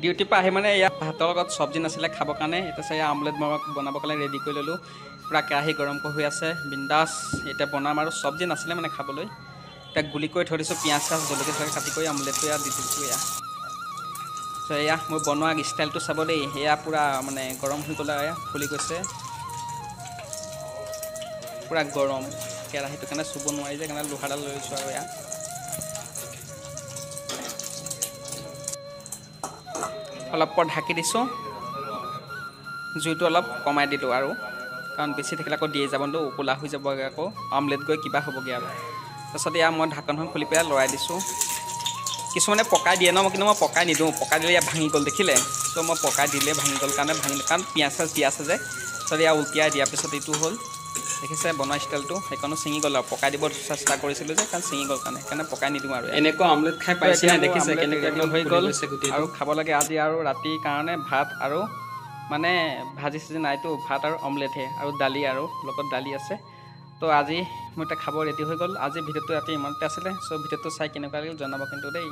ডিউটিৰ পৰা আহি মানে ইয়াত ভাতৰ লগত চব্জি নাছিলে খাবৰ কাৰণে এতিয়া চাই আমলেট মই বনাবৰ কাৰণে ৰেডি কৰি ল'লোঁ পূৰা কেৰাহী গৰম হৈ আছে বিন্দাছ এতিয়া বনাম আৰু চব্জি নাছিলে মানে খাবলৈ এতিয়া গুলি কৰি থৈ দিছোঁ পিঁয়াজ চিয়াজ জলকীয়া কাটি কৰি আমলেটটো ইয়াত দি দিছোঁ এয়া চ' এয়া মই বনোৱা ষ্টাইলটো চাব দেই এয়া পূৰা মানে গৰম হৈ গ'লে এয়া ফুলি গৈছে পূৰা গৰম কেৰাহীটো কাৰণে চুব নোৱাৰি যে সেইকাৰণে লোহাৰডাল লৈ লৈছোঁ আৰু এয়া অলপ পৰ ঢাকি দিছোঁ জুইটো অলপ কমাই দিলোঁ আৰু কাৰণ বেছি থাকিলে আকৌ দিয়ে যাবতো ক'লা হৈ যাবগৈ আকৌ আমলেট গৈ কিবা হ'বগৈ আৰু তাৰপিছত এয়া মই ঢাকনখন খুলি পেলাই লৰাই দিছোঁ কিছুমানে পকাই দিয়ে ন কিন্তু মই পকাই নিদিওঁ পকাই দিলে ইয়াত ভাঙি গ'ল দেখিলে চ' মই পকাই দিলে ভাঙি গ'ল কাৰণে কাৰণ পিঁয়াজ চিয়াজ দিয়া আছে যে চ' এয়া উলটিয়াই দিয়াৰ পিছত এইটো হ'ল দেখিছে বনোৱা ষ্টাইলটো সেইকণো ছিঙি গ'ল আৰু পকাই দিব চেষ্টা কৰিছিলোঁ যে কাৰণ ছিঙি গ'ল কাৰণে সেইকাৰণে পকাই নিদিওঁ আৰু এনেকুৱা আমলেট খাই পাইছে নে দেখিছে কেনেকৈ কেনেকুৱা হৈ গ'ল গোটেইটো আৰু খাব লাগে আজি আৰু ৰাতিৰ কাৰণে ভাত আৰু মানে ভাজি চাজি নাইতো ভাত আৰু অমলেটহে আৰু দালি আৰু লগত দালি আছে তো আজি মোৰ এতিয়া খাব ৰেডি হৈ গ'ল আজি ভিডিঅ'টো ৰাতি ইমানতে আছিলে চ' ভিডিঅ'টো চাই কেনেকুৱা লাগিল জনাব কিন্তু দেই